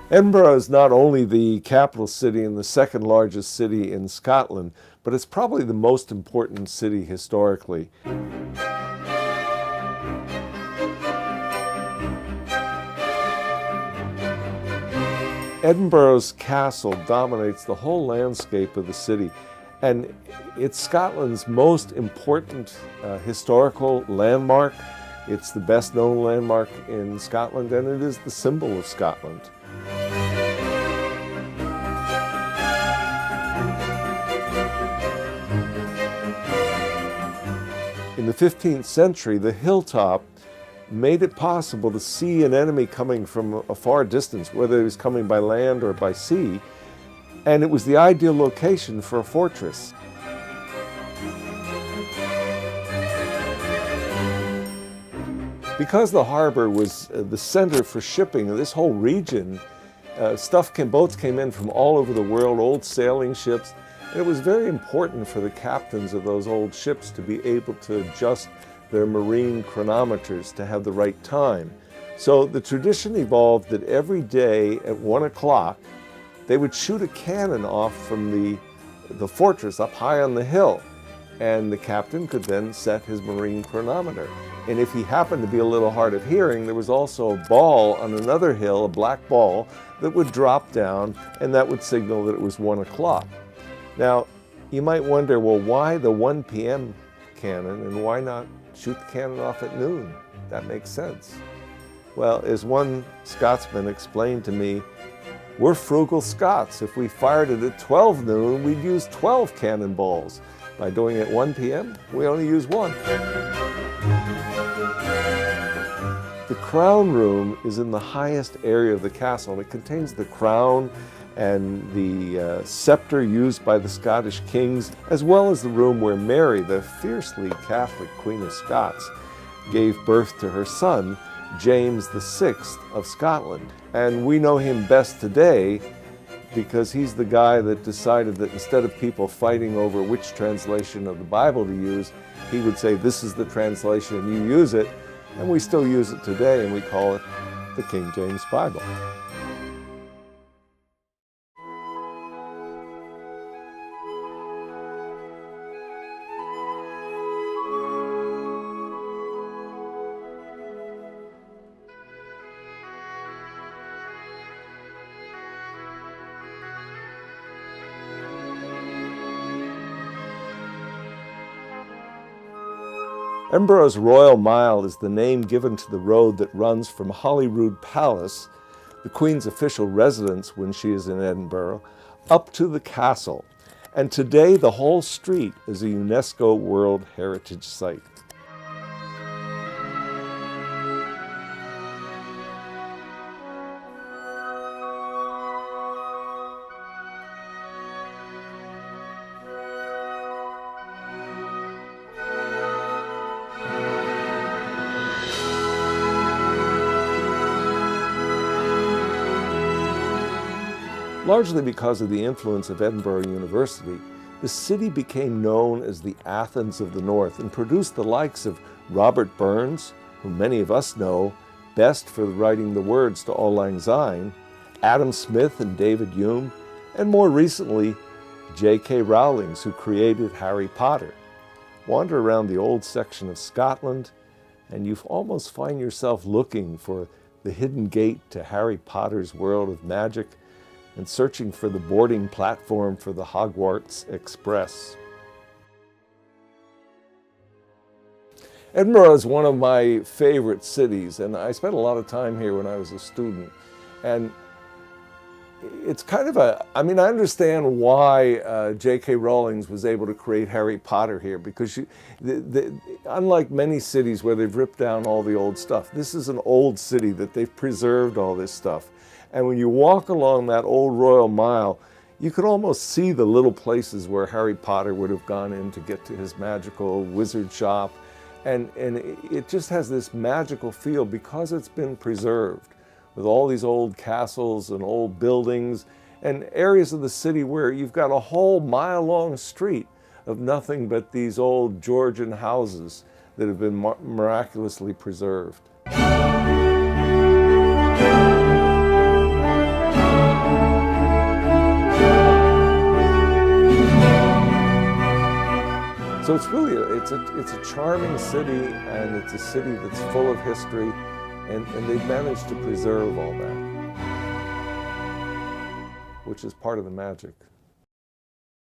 Edinburgh is not only the capital city and the second largest city in Scotland, but it's probably the most important city historically. Edinburgh's castle dominates the whole landscape of the city, and it's Scotland's most important historical landmark. It's the best known landmark in Scotland, and it is the symbol of Scotland. In the 15th century, the hilltop made it possible to see an enemy coming from a far distance, whether he was coming by land or by sea, and it was the ideal location for a fortress. Because the harbor was the center for shipping of this whole region, boats came in from all over the world, old sailing ships, and it was very important for the captains of those old ships to be able to adjust their marine chronometers to have the right time. So the tradition evolved that every day at 1 o'clock, they would shoot a cannon off from the fortress up high on the hill, and the captain could then set his marine chronometer. And if he happened to be a little hard of hearing, there was also a ball on another hill, a black ball, that would drop down, and that would signal that it was 1 o'clock. Now, you might wonder, well, why the 1 p.m. cannon, and why not shoot the cannon off at noon? That makes sense. Well, as one Scotsman explained to me, we're frugal Scots. If we fired it at 12 noon, we'd use 12 cannonballs. By doing it at 1 p.m., we only use 1. The crown room is in the highest area of the castle, and it contains the crown and the scepter used by the Scottish kings, as well as the room where Mary, the fiercely Catholic Queen of Scots, gave birth to her son, James VI of Scotland. And we know him best today because he's the guy that decided that instead of people fighting over which translation of the Bible to use, he would say, this is the translation and you use it. And we still use it today, and we call it the King James Bible. Edinburgh's Royal Mile is the name given to the road that runs from Holyrood Palace, the Queen's official residence when she is in Edinburgh, up to the castle. And today the whole street is a UNESCO World Heritage Site. Largely because of the influence of Edinburgh University, the city became known as the Athens of the North and produced the likes of Robert Burns, whom many of us know best for writing the words to Auld Lang Syne, Adam Smith and David Hume, and more recently, J.K. Rowling, who created Harry Potter. Wander around the old section of Scotland, and you almost find yourself looking for the hidden gate to Harry Potter's world of magic and searching for the boarding platform for the Hogwarts Express. Edinburgh is one of my favorite cities, and I spent a lot of time here when I was a student. And it's kind of I understand why J.K. Rowling was able to create Harry Potter here, because unlike many cities where they've ripped down all the old stuff, this is an old city that they've preserved all this stuff. And when you walk along that old Royal Mile, you could almost see the little places where Harry Potter would have gone in to get to his magical wizard shop. And it just has this magical feel because it's been preserved with all these old castles and old buildings and areas of the city where you've got a whole mile-long street of nothing but these old Georgian houses that have been miraculously preserved. So it's really, it's a charming city, and it's a city that's full of history, and they've managed to preserve all that, which is part of the magic.